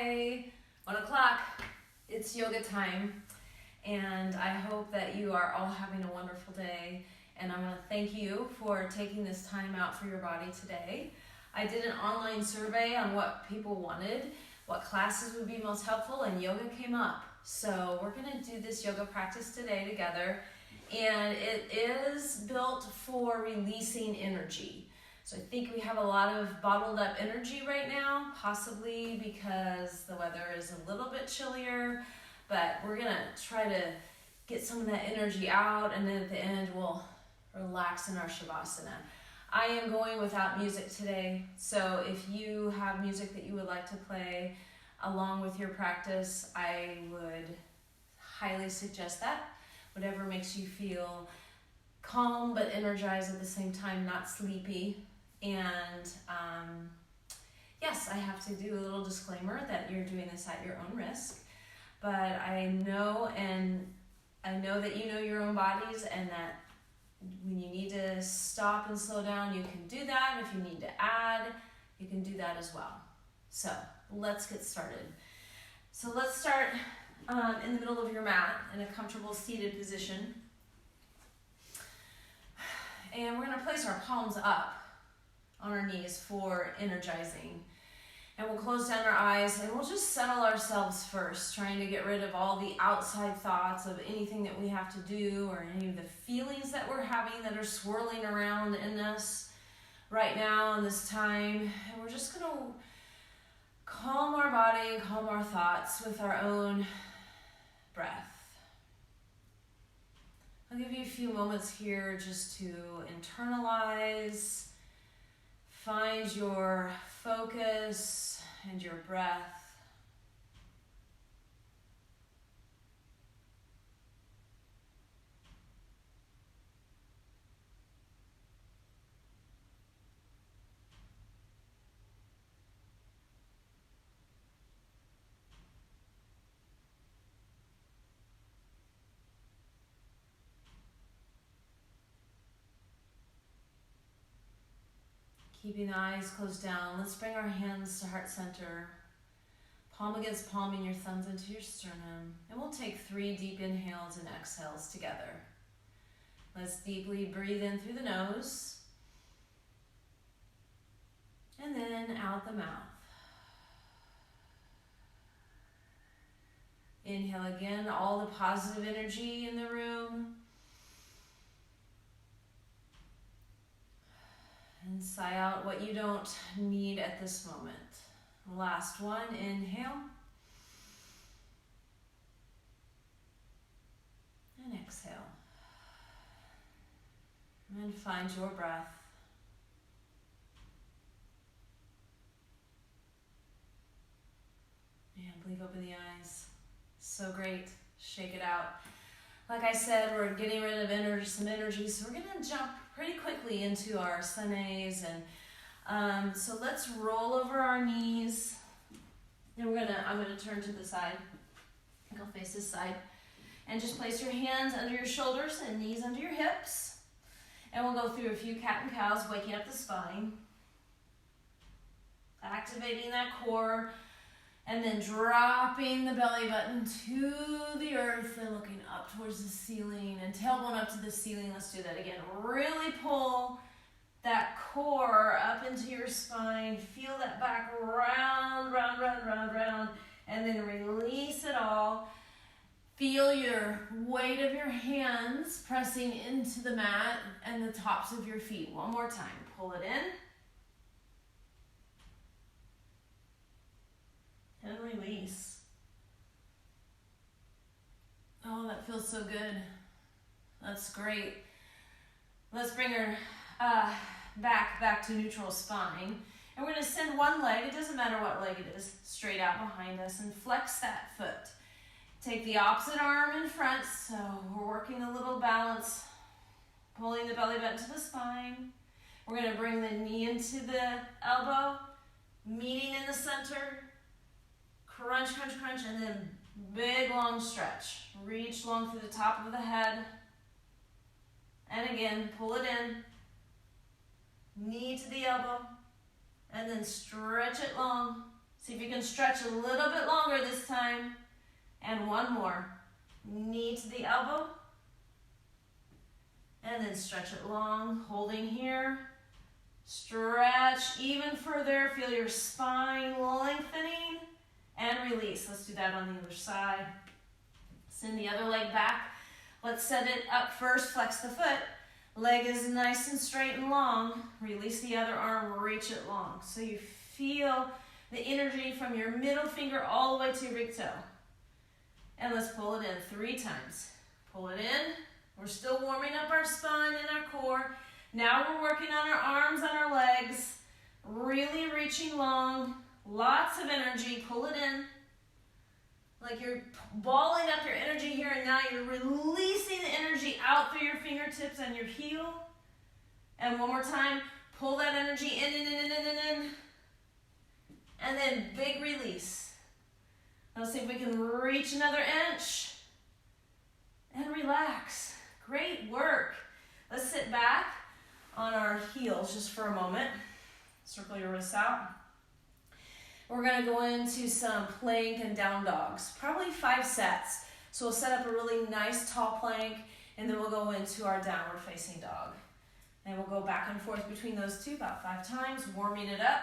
Hi, 1 o'clock, it's yoga time, and I hope that you are all having a wonderful day, and I want to thank you for taking this time out for your body today. I did an online survey on what people wanted, what classes would be most helpful, and yoga came up. So we're going to do this yoga practice today together, and it is built for releasing energy. So I think we have a lot of bottled up energy right now, possibly because the weather is a little bit chillier, but we're gonna try to get some of that energy out, and then at the end we'll relax in our Shavasana. I am going without music today, so if you have music that you would like to play along with your practice, I would highly suggest that. Whatever makes you feel calm but energized at the same time, not sleepy. And yes, I have to do a little disclaimer that you're doing this at your own risk, but I know that you know your own bodies, and that when you need to stop and slow down, you can do that. If you need to add, you can do that as well. So let's get started. So let's start in the middle of your mat in a comfortable seated position. And we're going to place our palms up on our knees for energizing. And we'll close down our eyes and we'll just settle ourselves first, trying to get rid of all the outside thoughts of anything that we have to do or any of the feelings that we're having that are swirling around in us right now in this time. And we're just going to calm our body and calm our thoughts with our own breath. I'll give you a few moments here just to internalize. Find your focus and your breath. Keeping the eyes closed down, let's bring our hands to heart center. Palm against palm and your thumbs into your sternum. And we'll take 3 deep inhales and exhales together. Let's deeply breathe in through the nose. And then out the mouth. Inhale again, all the positive energy in the room. And sigh out what you don't need at this moment. Last one, inhale. And exhale. And find your breath. And blink open the eyes. So great. Shake it out. Like I said, we're getting rid of some energy, so we're going to jump pretty quickly into our sunays. And so let's roll over our knees. And I'm going to turn to the side. Go face this side. And just place your hands under your shoulders and knees under your hips. And we'll go through a few cat and cows, waking up the spine. Activating that core. And then dropping the belly button to the earth and looking up towards the ceiling, and tailbone up to the ceiling. Let's do that again. Really pull that core up into your spine. Feel that back round, and then release it all. Feel your weight of your hands pressing into the mat and the tops of your feet. One more time. Pull it in. And release. Oh, that feels so good. That's great. Let's bring her back to neutral spine. And we're going to send one leg, it doesn't matter what leg it is, straight out behind us, and flex that foot. Take the opposite arm in front, so we're working a little balance, pulling the belly button to the spine. We're going to bring the knee into the elbow, meeting in the center. Crunch, and then big long stretch. Reach long through the top of the head. And again, pull it in. Knee to the elbow. And then stretch it long. See if you can stretch a little bit longer this time. And one more. Knee to the elbow. And then stretch it long, holding here. Stretch even further. Feel your spine lengthening. And release. Let's do that on the other side. Send the other leg back. Let's set it up first. Flex the foot. Leg is nice and straight and long. Release the other arm. Reach it long. So you feel the energy from your middle finger all the way to your big toe. And let's pull it in 3 times. Pull it in. We're still warming up our spine and our core. Now we're working on our arms and our legs. Really reaching long. Lots of energy. Pull it in. Like you're balling up your energy here, and now you're releasing the energy out through your fingertips and your heel. And one more time. Pull that energy in. And then big release. Let's see if we can reach another inch. And relax. Great work. Let's sit back on our heels just for a moment. Circle your wrists out. We're going to go into some plank and down dogs. Probably 5 sets. So we'll set up a really nice tall plank, and then we'll go into our downward facing dog. And we'll go back and forth between those two about 5 times, warming it up.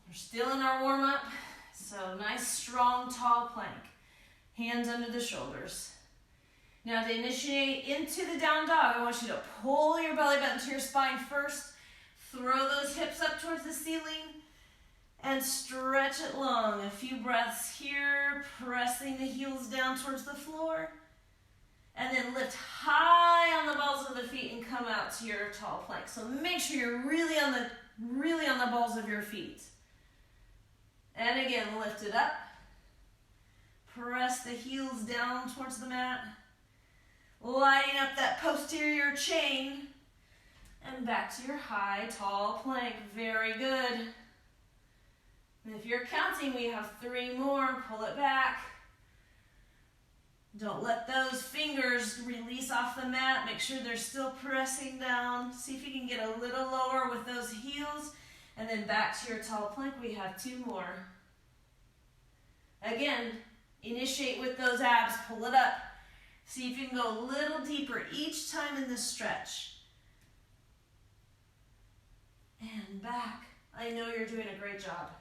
We're still in our warm up. So nice, strong, tall plank. Hands under the shoulders. Now to initiate into the down dog, I want you to pull your belly button to your spine first. Throw those hips up towards the ceiling and stretch it long. A few breaths here, pressing the heels down towards the floor. And then lift high on the balls of the feet and come out to your tall plank. So make sure you're really on the balls of your feet. And again, lift it up. Press the heels down towards the mat. Lighting up that posterior chain. And back to your high, tall plank. Very good. And if you're counting, we have 3 more. Pull it back. Don't let those fingers release off the mat. Make sure they're still pressing down. See if you can get a little lower with those heels. And then back to your tall plank. We have 2 more. Again, initiate with those abs. Pull it up. See if you can go a little deeper each time in this stretch. And back. I know you're doing a great job.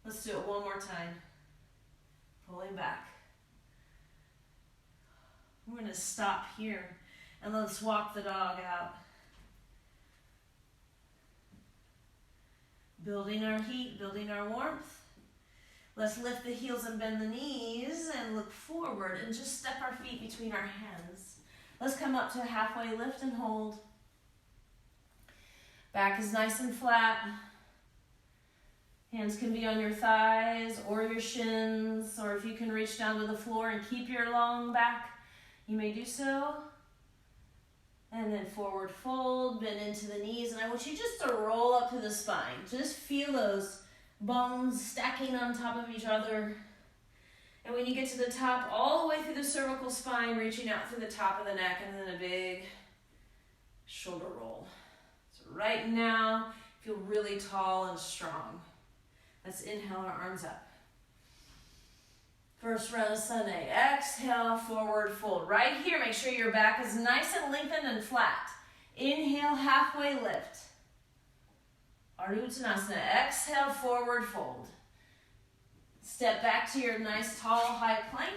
Let's do it one more time. Pulling back. We're going to stop here and let's walk the dog out. Building our heat, building our warmth. Let's lift the heels and bend the knees and look forward and just step our feet between our hands. Let's come up to a halfway lift and hold. Back is nice and flat. Hands can be on your thighs or your shins, or if you can reach down to the floor and keep your long back, you may do so. And then forward fold, bend into the knees, and I want you just to roll up to the spine. Just feel those bones stacking on top of each other. And when you get to the top, all the way through the cervical spine, reaching out through the top of the neck, and then a big shoulder roll. So right now, feel really tall and strong. Let's inhale our arms up. First round of Sunday. Exhale, forward fold. Right here, make sure your back is nice and lengthened and flat. Inhale, halfway lift. Ardha Uttanasana. Exhale, forward fold. Step back to your nice, tall, high plank.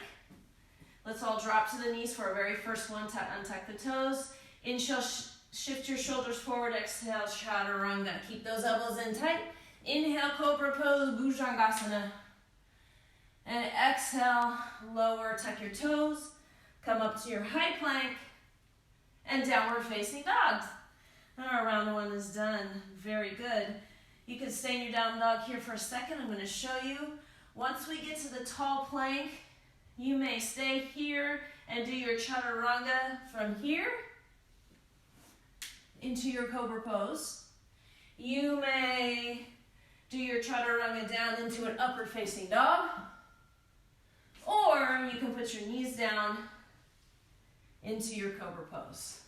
Let's all drop to the knees for our very first one. Untuck the toes. Inhale, shift your shoulders forward. Exhale, Chaturanga. Keep those elbows in tight. Inhale, Cobra Pose, Bhujangasana. And exhale, lower, tuck your toes. Come up to your high plank. And downward facing dogs. Our round 1 is done. Very good. You can stay in your down dog here for a second. I'm going to show you. Once we get to the tall plank, you may stay here and do your Chaturanga from here into your Cobra Pose. You may do your Chaturanga down into an upward facing dog. Or you can put your knees down into your Cobra Pose.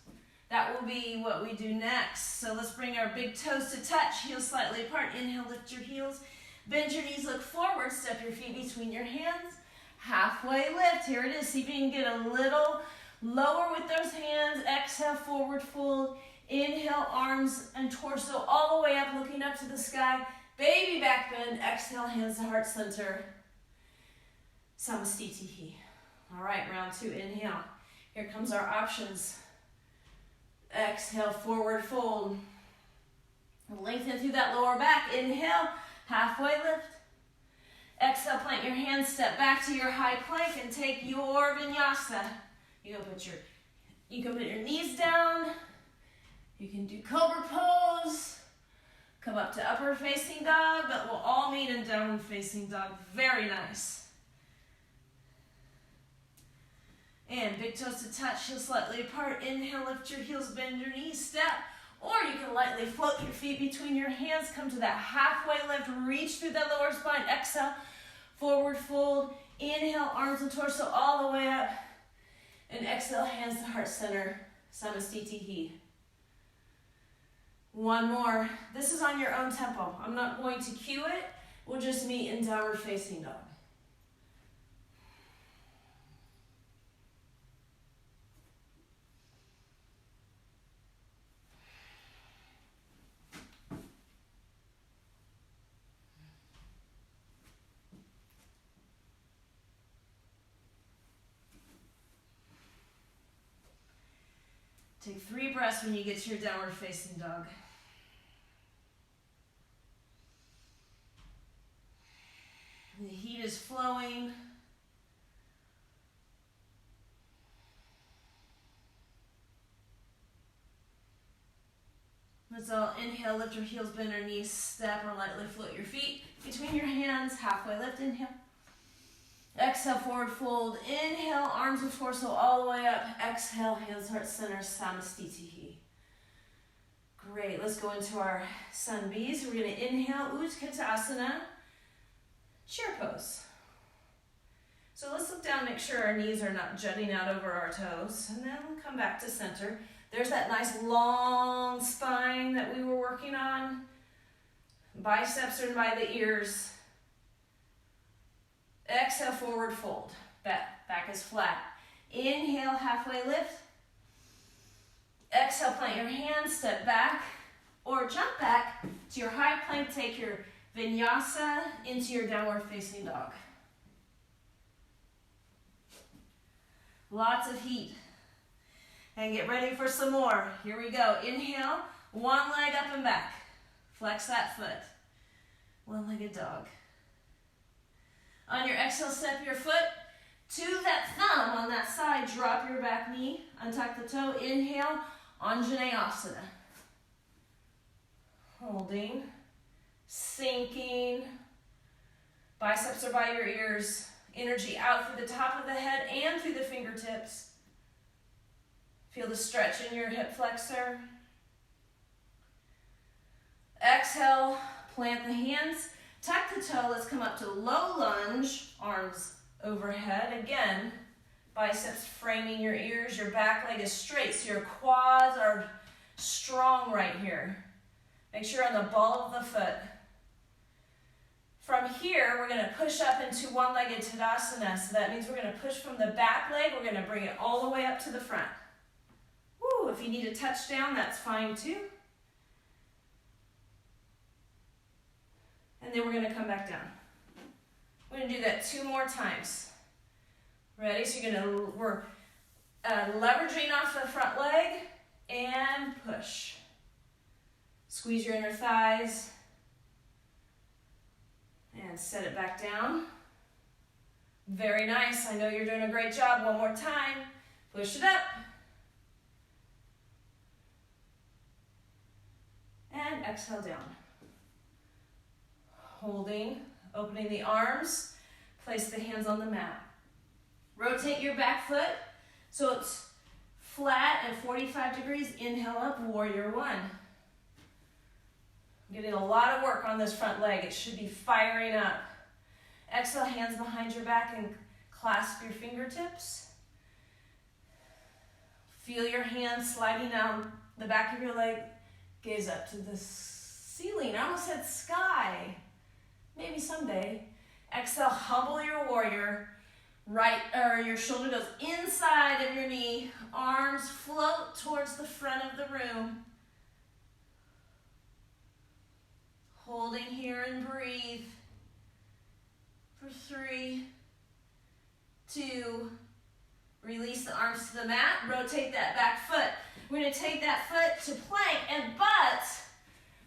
That will be what we do next. So let's bring our big toes to touch, heels slightly apart. Inhale, lift your heels. Bend your knees, look forward, step your feet between your hands. Halfway lift, here it is. See if you can get a little lower with those hands. Exhale, forward fold. Inhale, arms and torso all the way up, looking up to the sky. Baby back bend. Exhale, hands to heart center. Samastitihi. All right, round two, inhale. Here comes our options. Exhale, forward fold. Lengthen through that lower back. Inhale, halfway lift. Exhale, plant your hands, step back to your high plank and take your vinyasa. You can put your knees down. You can do cobra pose. Come up to upward facing dog, but we'll all meet in downward facing dog. Very nice. And big toes to touch, heels slightly apart. Inhale, lift your heels, bend your knees, step. Or you can lightly float your feet between your hands. Come to that halfway lift. Reach through that lower spine. Exhale, forward fold. Inhale, arms and torso all the way up. And exhale, hands to heart center. Samastitihi. One more. This is on your own tempo. I'm not going to cue it. We'll just meet in downward facing dog. Take 3 breaths when you get to your downward facing dog. The heat is flowing. Let's all inhale, lift your heels, bend your knees, step or lightly float your feet between your hands. Halfway lift, inhale. Exhale, forward fold. Inhale, arms and torso all the way up. Exhale, hands, heart center, Samastitihi. Great, let's go into our sun bees. We're going to inhale, Utkatasana, chair pose. So let's look down, make sure our knees are not jutting out over our toes, and then we'll come back to center. There's that nice long spine that we were working on. Biceps are by the ears. Exhale, forward fold. Back is flat. Inhale, halfway lift. Exhale, plant your hands, step back, or jump back to your high plank. Take your vinyasa into your downward facing dog. Lots of heat. And get ready for some more. Here we go. Inhale, one leg up and back. Flex that foot. One-legged dog. On your exhale, step your foot to that thumb on that side. Drop your back knee, untuck the toe. Inhale, Anjaneyasana. Holding, sinking. Biceps are by your ears. Energy out through the top of the head and through the fingertips. Feel the stretch in your hip flexor. Exhale, plant the hands. Tuck the toe, let's come up to low lunge, arms overhead. Again, biceps framing your ears, your back leg is straight, so your quads are strong right here. Make sure you're on the ball of the foot. From here, we're gonna push up into one-legged Tadasana, so that means we're gonna push from the back leg, we're gonna bring it all the way up to the front. Woo, if you need a touchdown, that's fine too. And then we're gonna come back down. We're gonna do that 2 more times. Ready? So we're leveraging off the front leg and push. Squeeze your inner thighs and set it back down. Very nice. I know you're doing a great job. One more time. Push it up. And exhale down. Holding, opening the arms, place the hands on the mat. Rotate your back foot so it's flat at 45 degrees. Inhale up, warrior one. Getting a lot of work on this front leg. It should be firing up. Exhale, hands behind your back and clasp your fingertips. Feel your hands sliding down the back of your leg. Gaze up to the ceiling. I almost said sky. maybe someday. Exhale, humble your warrior. Right, or your shoulder goes inside of your knee. Arms float towards the front of the room. Holding here and breathe. For 3, 2, release the arms to the mat. Rotate that back foot. We're going to take that foot to plank, but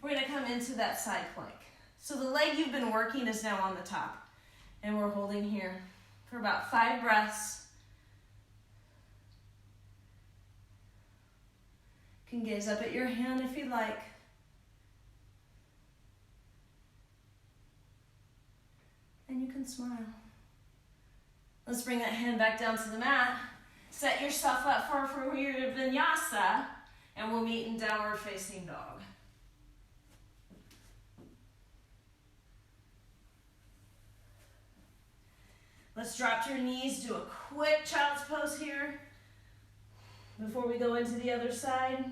we're going to come into that side plank. So the leg you've been working is now on the top. And we're holding here for about 5 breaths. You can gaze up at your hand if you'd like. And you can smile. Let's bring that hand back down to the mat. Set yourself up for your vinyasa, and we'll meet in downward facing dog. Let's drop to your knees, do a quick child's pose here before we go into the other side.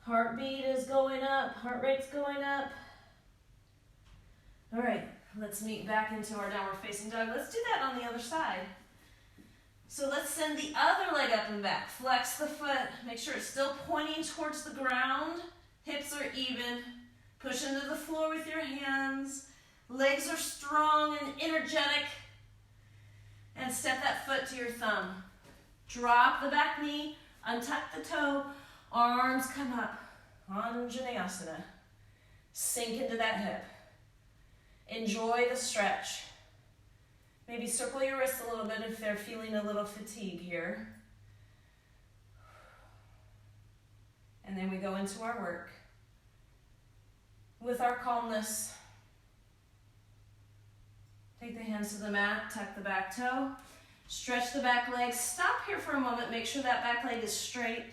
Heartbeat is going up, heart rate's going up. All right, let's meet back into our downward facing dog. Let's do that on the other side. So let's send the other leg up and back. Flex the foot, make sure it's still pointing towards the ground. Hips are even. Push into the floor with your hands. Legs are strong and energetic. And step that foot to your thumb. Drop the back knee, untuck the toe, arms come up. Anjaneyasana. Sink into that hip. Enjoy the stretch. Maybe circle your wrists a little bit if they're feeling a little fatigue here. And then we go into our work. With our calmness, take the hands to the mat, tuck the back toe, stretch the back leg. Stop here for a moment, make sure that back leg is straight,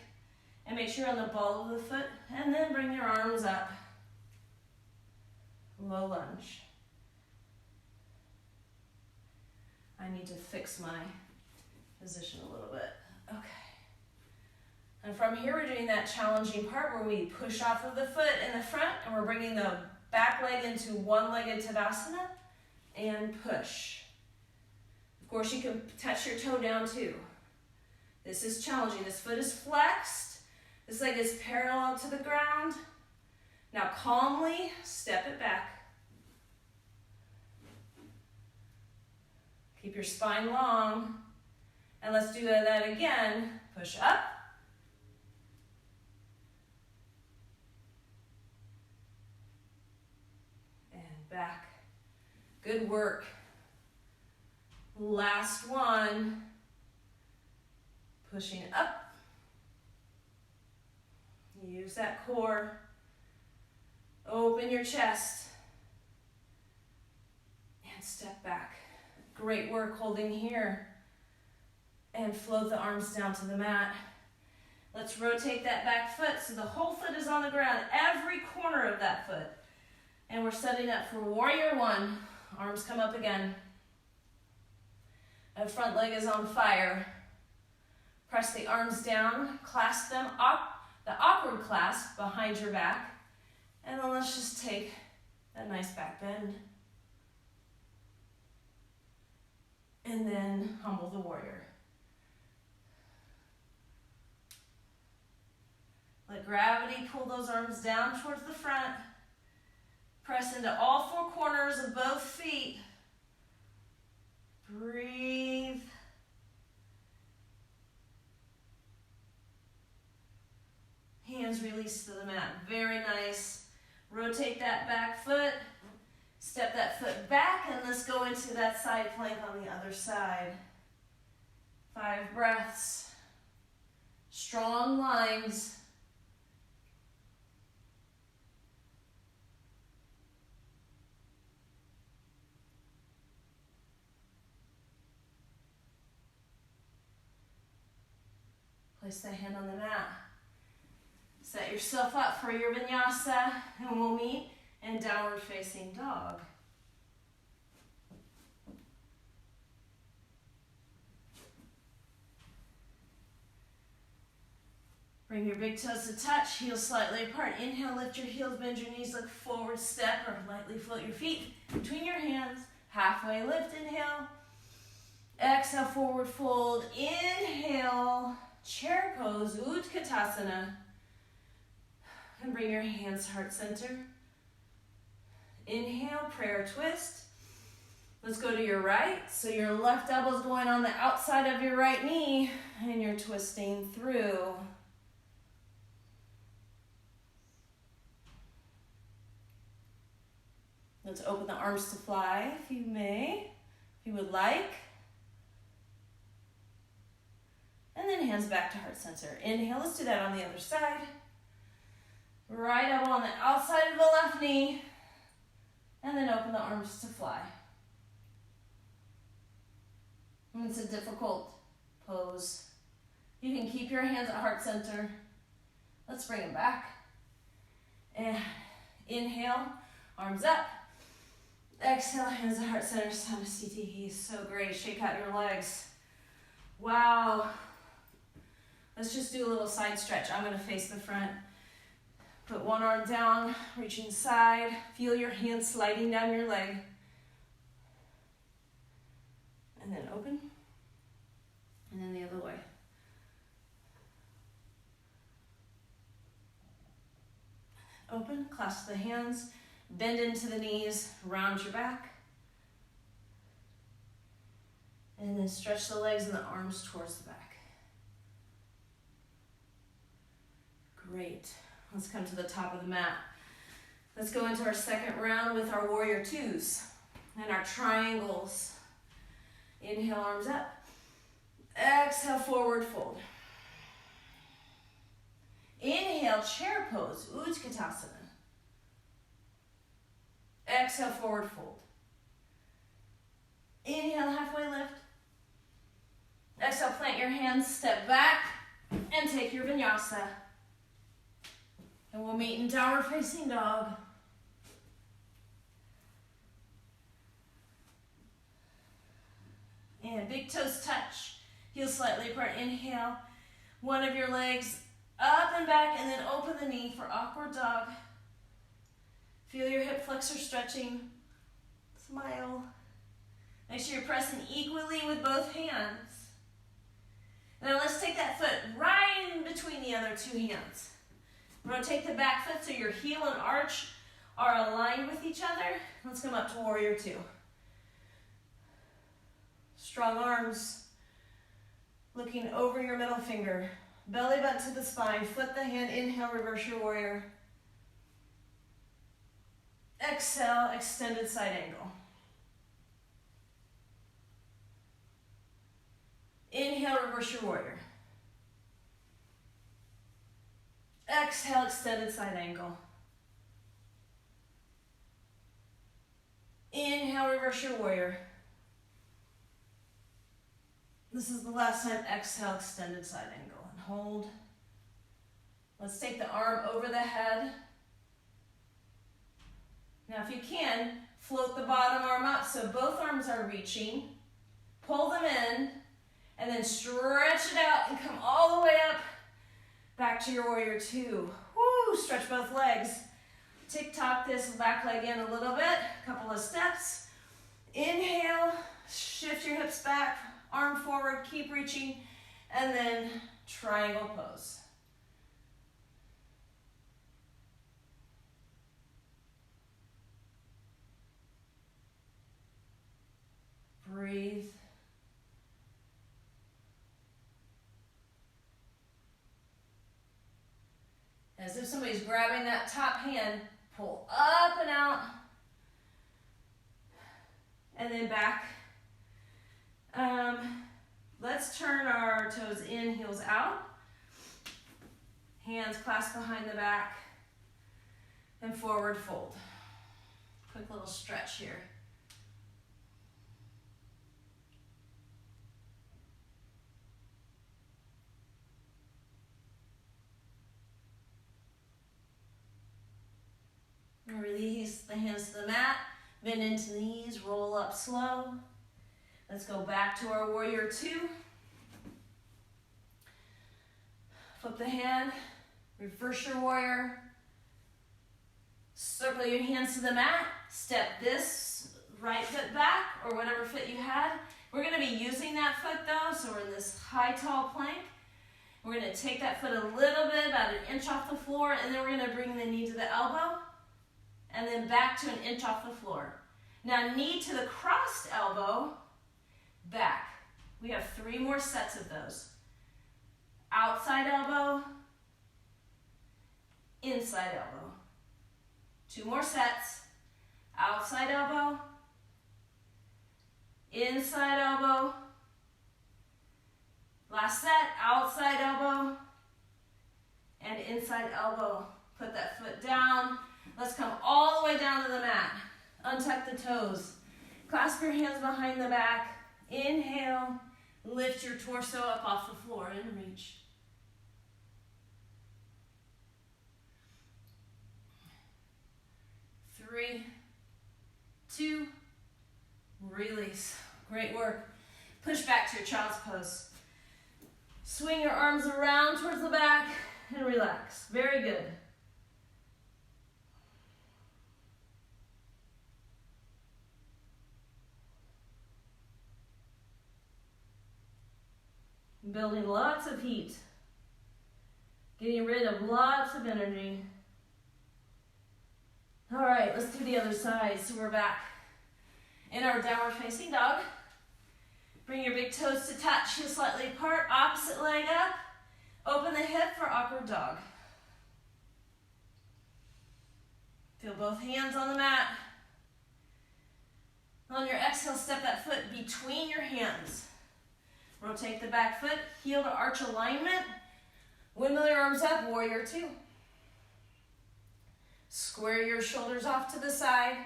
and make sure you're on the ball of the foot, and then bring your arms up. Low lunge. I need to fix my position a little bit. Okay. And from here, we're doing that challenging part where we push off of the foot in the front, and we're bringing the back leg into one-legged Tadasana, and push. Of course, you can touch your toe down too. This is challenging. This foot is flexed. This leg is parallel to the ground. Now calmly step it back. Keep your spine long. And let's do that again. Push up. Back. Good work. Last one. Pushing up. Use that core. Open your chest. And step back. Great work holding here. And float the arms down to the mat. Let's rotate that back foot so the whole foot is on the ground. Every corner of that foot. And we're setting up for warrior 1. Arms come up again. That front leg is on fire. Press the arms down, clasp them up, the awkward clasp behind your back. And then let's just take a nice back bend. And then humble the warrior. Let gravity pull those arms down towards the front. Press into all 4 corners of both feet. Breathe. Hands release to the mat. Very nice. Rotate that back foot. Step that foot back, and let's go into that side plank on the other side. 5 breaths. Strong lines. Place the hand on the mat. Set yourself up for your vinyasa, and we'll meet in downward facing dog. Bring your big toes to touch, heels slightly apart. Inhale, lift your heels, bend your knees, look forward, step, or lightly float your feet between your hands. Halfway lift, inhale. Exhale, forward fold. Inhale, chair pose, Utkatasana. And bring your hands heart center. Inhale, prayer twist. Let's go to your right. So your left elbow's going on the outside of your right knee, and you're twisting through. Let's open the arms to fly, if you may, if you would like. And then hands back to heart center. Inhale, let's do that on the other side. Right elbow on the outside of the left knee. And then open the arms to fly. And it's a difficult pose. You can keep your hands at heart center. Let's bring them back. And inhale, arms up. Exhale, hands at heart center, Samasthiti. So great. Shake out your legs. Wow. Let's just do a little side stretch. I'm going to face the front. Put one arm down, reaching side. Feel your hands sliding down your leg. And then open. And then the other way. Open, clasp the hands. Bend into the knees, round your back. And then stretch the legs and the arms towards the back. Great. Let's come to the top of the mat. Let's go into our second round with our warrior twos and our triangles. Inhale, arms up. Exhale, forward fold. Inhale, chair pose, Utkatasana. Exhale, forward fold. Inhale, halfway lift. Exhale, plant your hands, step back, and take your vinyasa. And we'll meet in downward facing dog. And big toes touch, heels slightly apart. Inhale, one of your legs up and back, and then open the knee for awkward dog. Feel your hip flexor stretching. Smile. Make sure you're pressing equally with both hands. Now let's take that foot right in between the other two hands. Rotate the back foot so your heel and arch are aligned with each other. Let's come up to warrior two. Strong arms. Looking over your middle finger. Belly button to the spine. Flip the hand. Inhale, reverse your warrior. Exhale, extended side angle. Inhale, reverse your warrior. Exhale, extended side angle. Inhale, reverse your warrior. This is the last time. Exhale, extended side angle. And hold. Let's take the arm over the head. Now if you can, float the bottom arm up so both arms are reaching. Pull them in, and then stretch it out and come all the way up back to your warrior two. Woo, stretch both legs. Tick-tock this back leg in a little bit, a couple of steps. Inhale, shift your hips back, arm forward, keep reaching, and then triangle pose. Breathe. As if somebody's grabbing that top hand, pull up and out, and then back. Let's turn our toes in, heels out. Hands clasped behind the back, and forward fold. Quick little stretch here. Release the hands to the mat, bend into the knees, roll up slow. Let's go back to our warrior two. Flip the hand, reverse your warrior. Circle your hands to the mat. Step this right foot back or whatever foot you had. We're going to be using that foot though, so we're in this high, tall plank. We're going to take that foot a little bit, about an inch off the floor, and then we're going to bring the knee to the elbow, and then back to an inch off the floor. Now knee to the crossed elbow, back. We have 3 more sets of those. Outside elbow, inside elbow. 2 more sets. Outside elbow, inside elbow. Last set, outside elbow and inside elbow. Put that foot down. Let's come all the way down to the mat. Untuck the toes. Clasp your hands behind the back. Inhale. Lift your torso up off the floor and reach. Three, 2, release. Great work. Push back to your child's pose. Swing your arms around towards the back and relax. Very good. Building lots of heat. Getting rid of lots of energy. All right, let's do the other side. So we're back in our downward facing dog. Bring your big toes to touch, heel slightly apart, opposite leg up. Open the hip for awkward dog. Feel both hands on the mat. On your exhale, step that foot between your hands. Rotate the back foot, heel to arch alignment. Windmill your arms up, warrior 2. Square your shoulders off to the side.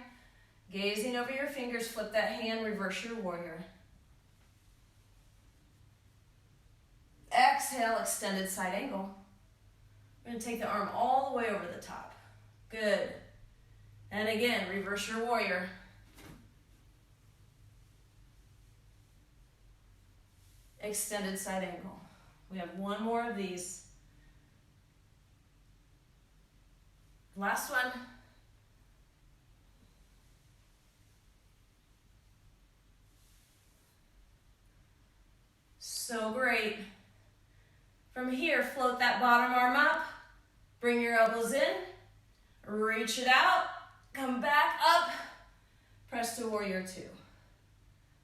Gazing over your fingers, flip that hand, reverse your warrior. Exhale, extended side angle. We're going to take the arm all the way over the top. Good. And again, reverse your warrior. Extended side angle. We have 1 more of these. Last one. So great. From here, float that bottom arm up. Bring your elbows in. Reach it out. Come back up. Press to warrior 2.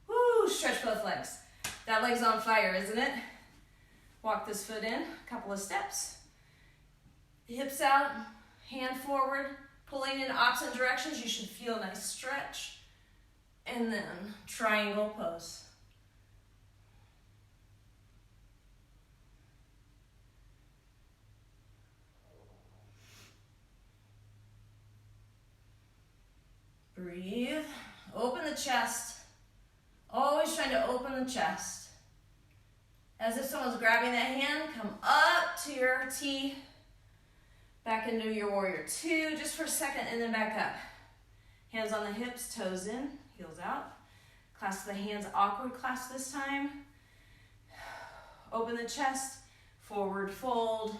Woo, stretch both legs. That leg's on fire, isn't it? Walk this foot in, a couple of steps. Hips out, hand forward, pulling in opposite directions. You should feel a nice stretch. And then triangle pose. Breathe. Open the chest. Always trying to open the chest. As if someone's grabbing that hand, come up to your T. Back into your warrior 2 just for a second and then back up. Hands on the hips, toes in, heels out. Clasp the hands, awkward clasp this time. Open the chest, forward fold.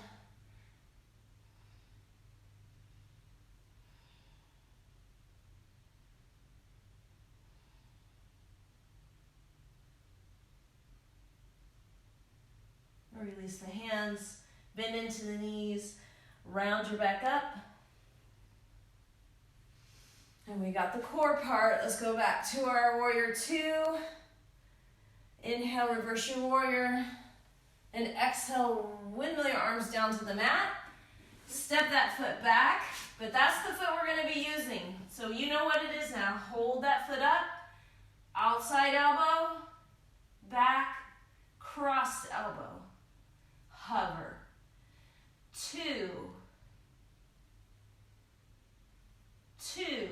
Release the hands, bend into the knees, round your back up. And we got the core part. Let's go back to our warrior 2. Inhale, reverse your warrior. And exhale, windmill your arms down to the mat. Step that foot back, but that's the foot we're going to be using. So you know what it is now. Hold that foot up. Outside elbow, back, crossed elbow. Hover. 2, 2,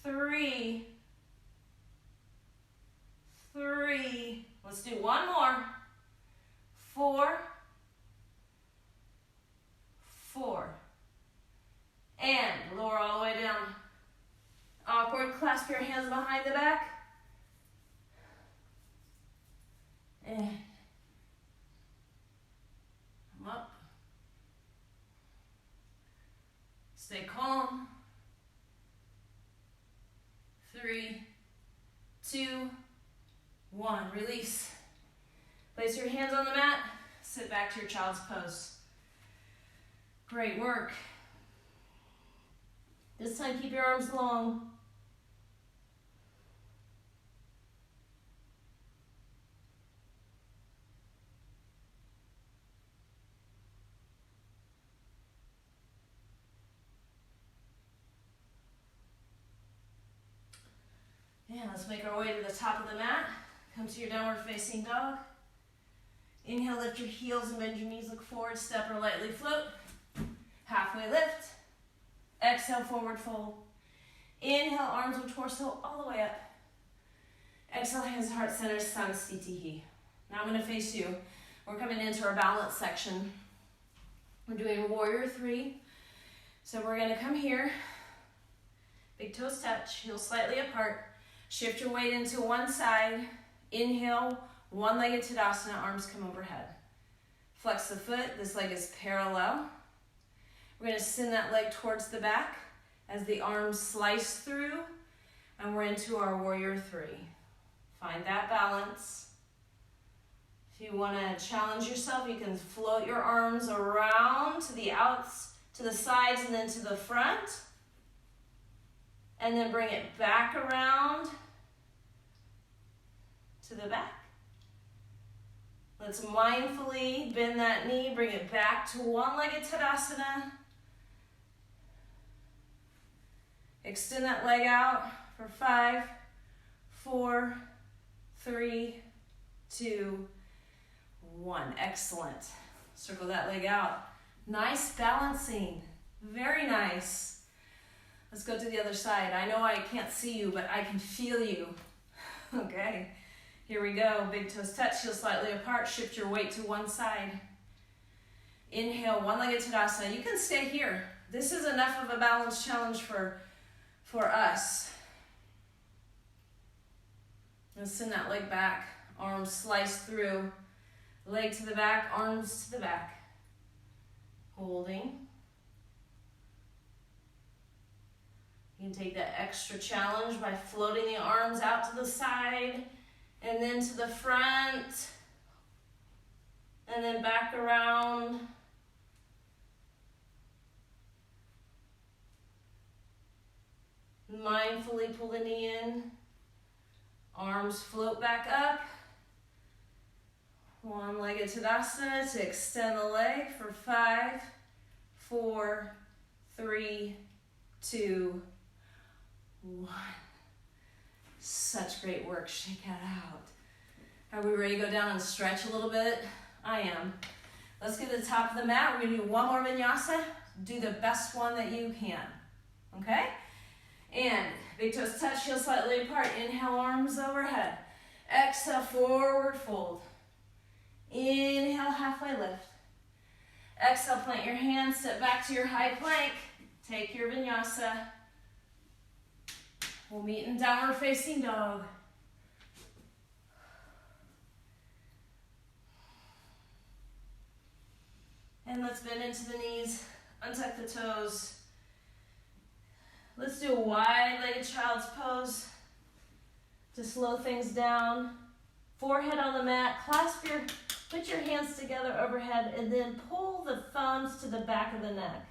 3, 3. Let's do 1 more. 4, 4. And lower all the way down. Awkward, clasp your hands behind the back. And Stay calm. 3, 2, 1. Release. Place your hands on the mat. Sit back to your child's pose. Great work. This time, keep your arms long. Yeah, let's make our way to the top of the mat. Come to your downward facing dog. Inhale, lift your heels and bend your knees, look forward, step or lightly float. Halfway lift. Exhale, forward fold. Inhale, arms or torso all the way up. Exhale, hands to heart center, Samsitihi. Now I'm going to face you. We're coming into our balance section. We're doing warrior 3. So we're going to come here. Big toes touch, heels slightly apart. Shift your weight into one side. Inhale, one-legged Tadasana, arms come overhead. Flex the foot, this leg is parallel. We're going to send that leg towards the back as the arms slice through, and we're into our warrior 3. Find that balance. If you want to challenge yourself, you can float your arms around to the outs, to the sides, and then to the front. And then bring it back around to the back. Let's mindfully bend that knee, bring it back to one-legged Tadasana. Extend that leg out for 5, 4, 3, 2, 1. Excellent. Circle that leg out. Nice balancing. Very nice. Let's go to the other side. I know I can't see you, but I can feel you. Okay, here we go. Big toes touch, heels slightly apart. Shift your weight to one side. Inhale, one-legged Tadasana. You can stay here. This is enough of a balance challenge for us. Let's send that leg back. Arms slice through. Leg to the back, arms to the back. Holding. You can take that extra challenge by floating the arms out to the side and then to the front and then back around. Mindfully pull the knee in. Arms float back up. One-legged Tadasana to extend the leg for 5, 4, 3, 2, 1. Such great work. Shake that out. Are we ready to go down and stretch a little bit? I am. Let's get to the top of the mat. We're going to do one more vinyasa. Do the best one that you can. Okay? And big toes touch, heels slightly apart. Inhale, arms overhead. Exhale, forward fold. Inhale, halfway lift. Exhale, plant your hands, step back to your high plank. Take your vinyasa. We'll meet in downward facing dog. And let's bend into the knees, untuck the toes. Let's do a wide-legged child's pose to slow things down. Forehead on the mat, put your hands together overhead, and then pull the thumbs to the back of the neck.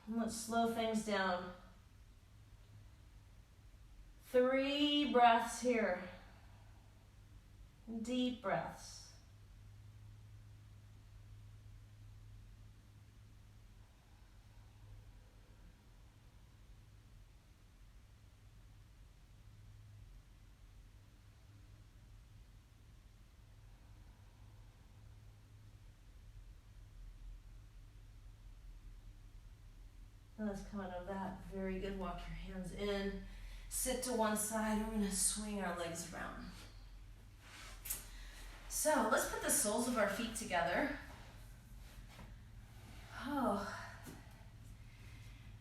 And let's slow things down. 3 breaths here. Deep breaths. And let's come out of that. Very good. Walk your hands in. Sit to one side. We're going to swing our legs around. So let's put the soles of our feet together. Oh.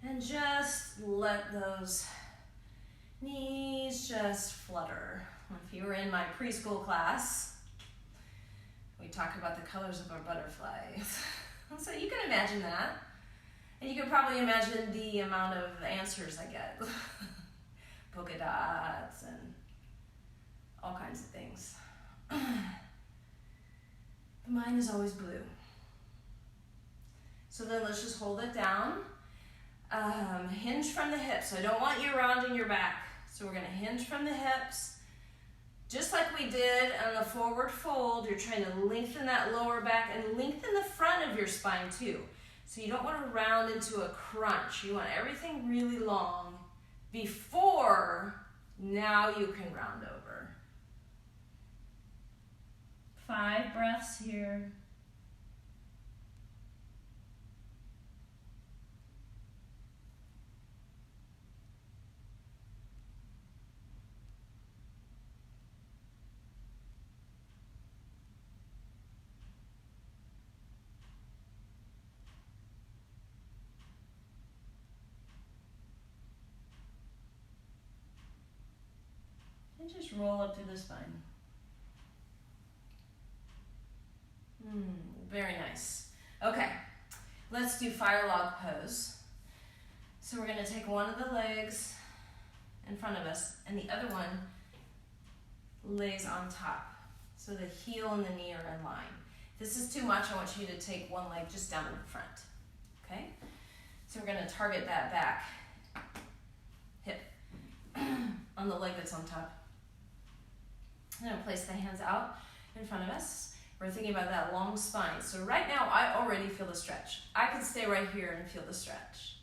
And just let those knees just flutter. If you were in my preschool class, we talk about the colors of our butterflies. So you can imagine that. And you can probably imagine the amount of answers I get. Polka dots and all kinds of things. But mine is always blue. So then let's just hold it down. Hinge from the hips. So I don't want you rounding your back. So we're gonna hinge from the hips. Just like we did on the forward fold, you're trying to lengthen that lower back and lengthen the front of your spine too. So you don't want to round into a crunch. You want everything really long before now you can round over. 5 breaths here. And just roll up through the spine. Very nice. Okay, let's do fire log pose. So we're going to take one of the legs in front of us and the other one lays on top. So the heel and the knee are in line. If this is too much, I want you to take one leg just down in front. Okay? So we're going to target that back hip on the leg that's on top. I'm going to place the hands out in front of us. We're thinking about that long spine. So right now, I already feel the stretch. I can stay right here and feel the stretch.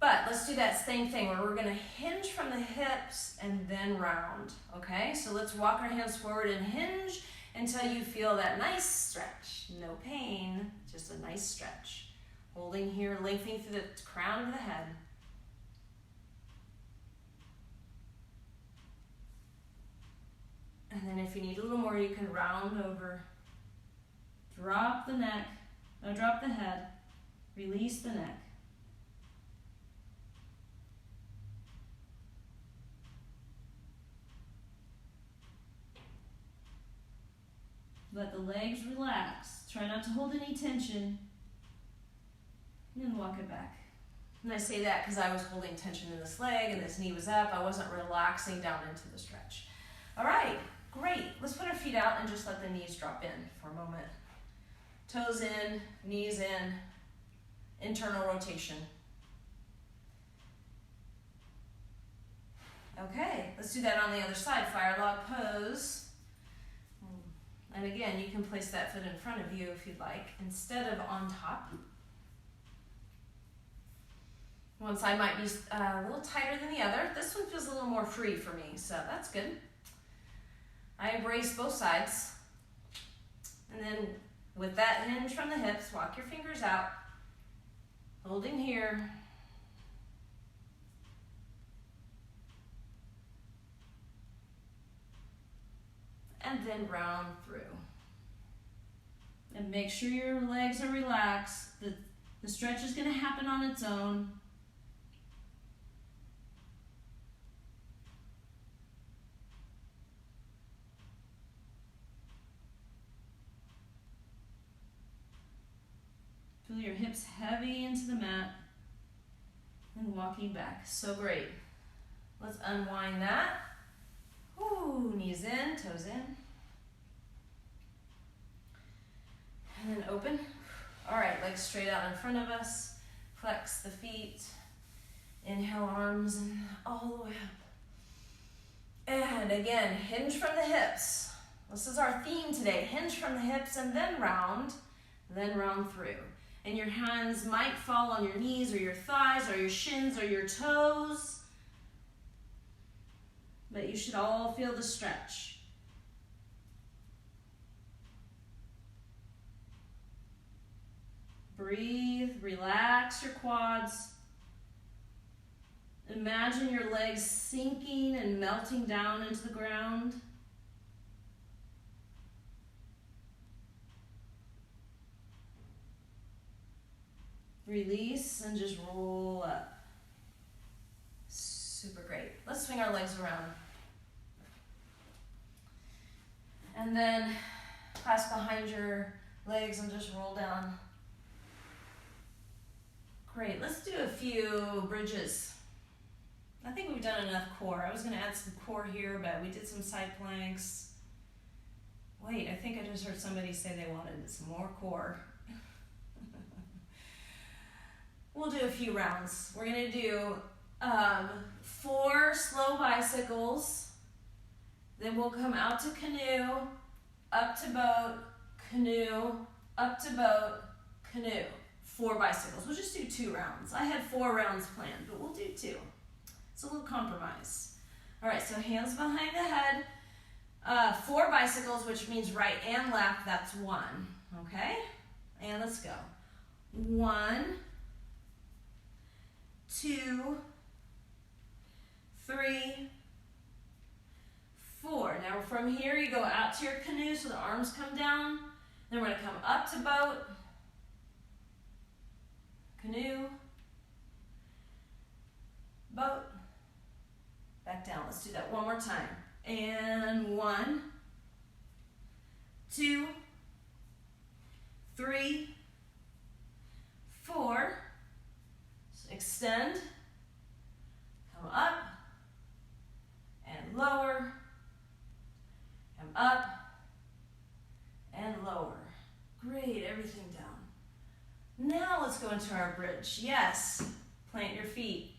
But let's do that same thing where we're going to hinge from the hips and then round. Okay? So let's walk our hands forward and hinge until you feel that nice stretch. No pain, just a nice stretch. Holding here, lengthening through the crown of the head. And then if you need a little more, you can round over. Drop the neck, drop the head, release the neck. Let the legs relax. Try not to hold any tension. And walk it back. And I say that because I was holding tension in this leg and this knee was up. I wasn't relaxing down into the stretch. All right. Great. Let's put our feet out and just let the knees drop in for a moment. Toes in, knees in, internal rotation. Okay, let's do that on the other side. Fire log pose. And again, you can place that foot in front of you if you'd like, instead of on top. One side might be a little tighter than the other. This one feels a little more free for me, so that's good. I embrace both sides. And then with that hinge from the hips, walk your fingers out, holding here. And then round through. And make sure your legs are relaxed. The stretch is going to happen on its own. Feel your hips heavy into the mat and walking back. So great. Let's unwind that. Ooh, knees in, toes in. And then open. All right, legs straight out in front of us. Flex the feet. Inhale, arms and all the way up. And again, hinge from the hips. This is our theme today. Hinge from the hips and then round through. And your hands might fall on your knees or your thighs or your shins or your toes. But you should all feel the stretch. Breathe, relax your quads. Imagine your legs sinking and melting down into the ground. Release and just roll up. Super great. Let's swing our legs around. And then clasp behind your legs and just roll down. Great, let's do a few bridges. I think we've done enough core. I was gonna add some core here, but we did some side planks. Wait, I think I just heard somebody say they wanted some more core. We'll do a few rounds. We're gonna do 4 slow bicycles. Then we'll come out to canoe, up to boat, canoe, up to boat, canoe. 4 bicycles. We'll just do 2 rounds. I had 4 rounds planned, but we'll do 2. It's a little compromise. All right, so hands behind the head. 4 bicycles, which means right and left. That's 1. Okay? And let's go. 1, 2, 3, 4. Now from here, you go out to your canoe so the arms come down. Then we're going to come up to boat, canoe, boat, back down. Let's do that one more time. And 1, 2, 3, 4. So extend, come up, and lower, come up, and lower. Great, everything down. Now let's go into our bridge. Yes, plant your feet.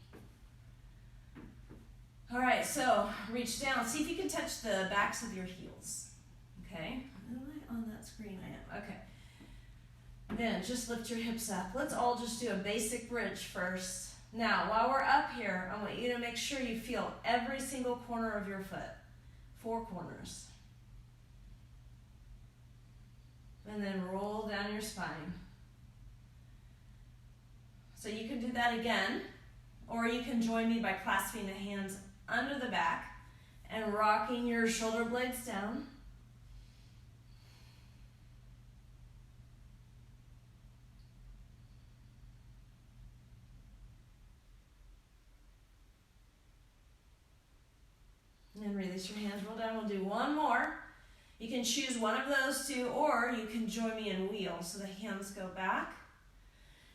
All right, so reach down. See if you can touch the backs of your heels. Okay, am I on that screen? I am, okay. Then just lift your hips up. Let's all just do a basic bridge first. Now, while we're up here, I want you to make sure you feel every single corner of your foot. 4 corners. And then roll down your spine. So you can do that again, or you can join me by clasping the hands under the back and rocking your shoulder blades down. And then release your hands, roll down. We'll do one more. You can choose one of those 2, or you can join me in wheel. So the hands go back.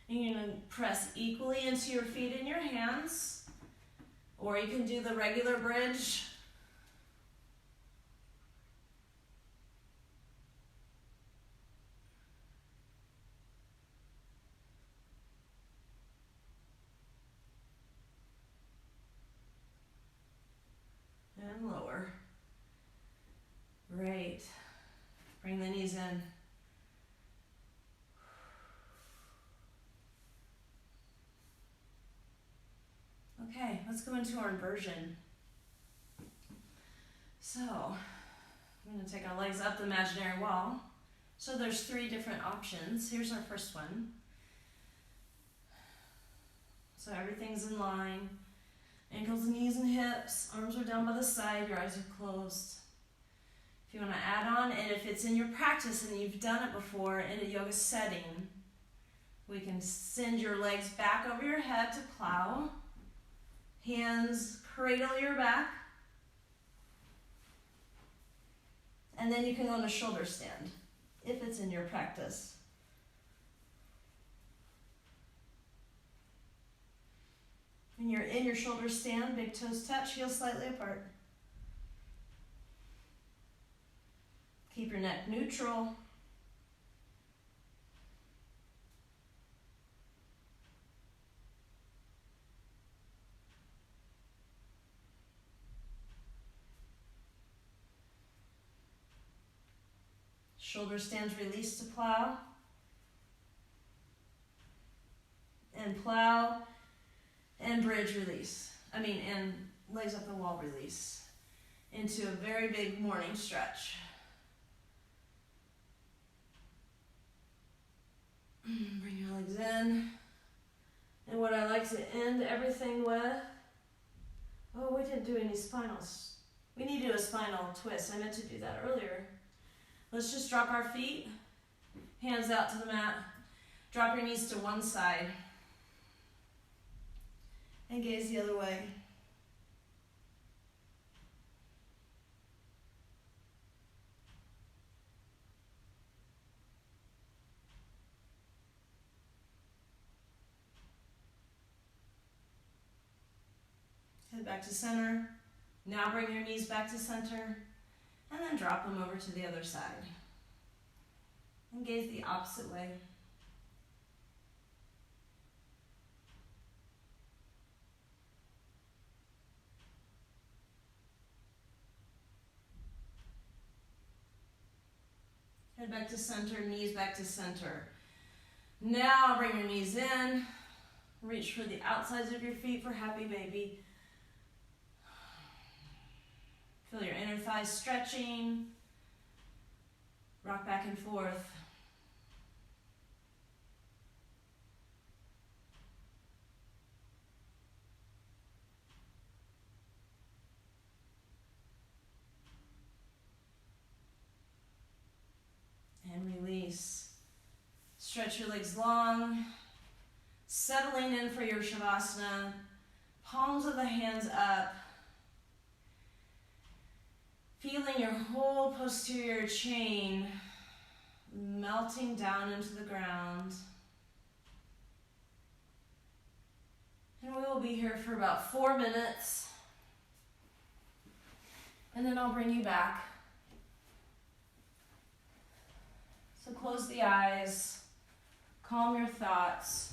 And you're going to press equally into your feet and your hands. Or you can do the regular bridge. And lower. Great. Bring the knees in. Okay, let's go into our inversion. So, I'm going to take our legs up the imaginary wall. So there's 3 different options. Here's our first one. So everything's in line. Ankles, knees, and hips. Arms are down by the side. Your eyes are closed. If you want to add on, and if it's in your practice and you've done it before in a yoga setting, we can send your legs back over your head to plow. Hands cradle your back. And then you can go into shoulder stand, if it's in your practice. When you're in your shoulder stand, big toes touch, heels slightly apart. Keep your neck neutral. Shoulder stands release to plow. And plow and bridge release. And legs up the wall release. Into a very big morning stretch. Bring your legs in. And what I like to end everything with, we didn't do any spinals. We need to do a spinal twist. I meant to do that earlier. Let's just drop our feet, hands out to the mat. Drop your knees to one side. And gaze the other way. back to center. Now bring your knees back to center, and then drop them over to the other side. And gaze the opposite way. Head back to center, knees back to center. Now bring your knees in. Reach for the outsides of your feet for happy baby. Feel your inner thighs stretching. Rock back and forth. And release. Stretch your legs long. Settling in for your Shavasana. Palms of the hands up. Feeling your whole posterior chain melting down into the ground. And we will be here for about 4 minutes. And then I'll bring you back. So close the eyes, calm your thoughts.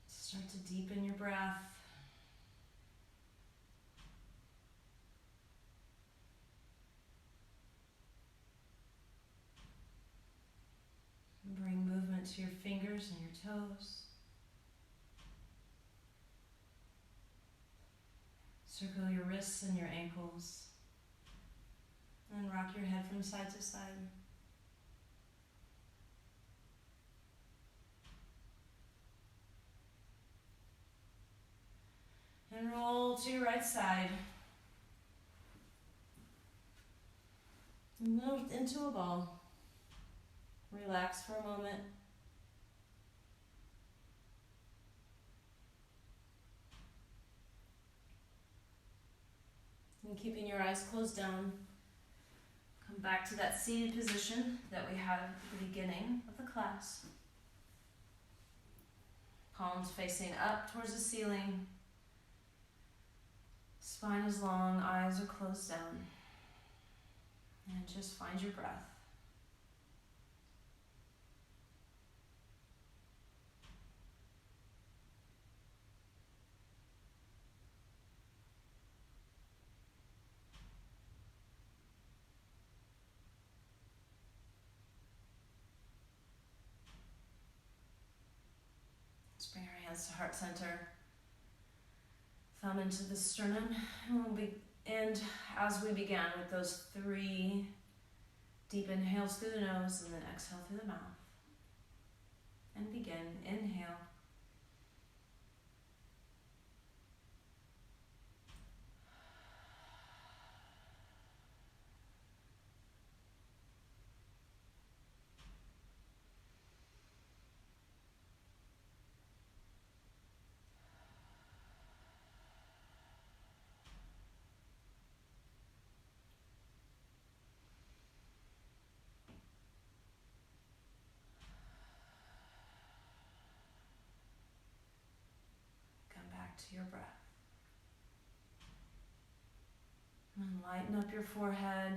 Start to deepen your breath. And bring movement to your fingers and your toes. Circle your wrists and your ankles. And rock your head from side to side. And roll to your right side. Move into a ball. Relax for a moment. And keeping your eyes closed down, come back to that seated position that we had at the beginning of the class. Palms facing up towards the ceiling. Spine is long, eyes are closed down. And just find your breath. Let's bring our hands to heart center. Thumb into the sternum. And we'll end as we began with those 3 deep inhales through the nose and then exhale through the mouth. And begin. Inhale. To your breath. And lighten up your forehead,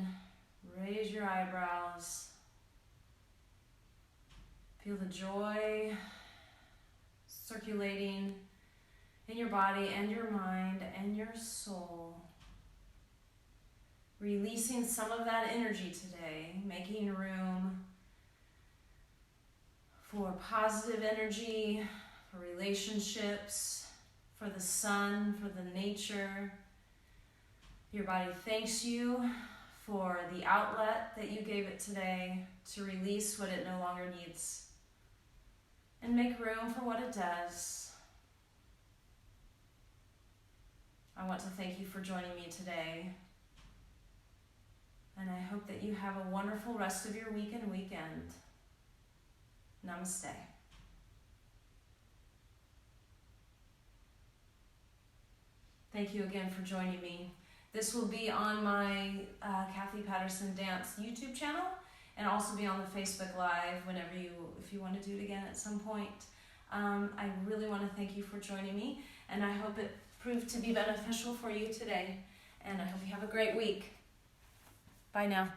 raise your eyebrows. Feel the joy circulating in your body and your mind and your soul. Releasing some of that energy today, making room for positive energy, for relationships, for the sun, for the nature. Your body thanks you for the outlet that you gave it today to release what it no longer needs and make room for what it does. I want to thank you for joining me today, and I hope that you have a wonderful rest of your week and weekend. Namaste. Thank you again for joining me. This will be on my Kathy Patterson Dance YouTube channel and also be on the Facebook Live if you want to do it again at some point. I really want to thank you for joining me, and I hope it proved to be beneficial for you today. And I hope you have a great week. Bye now.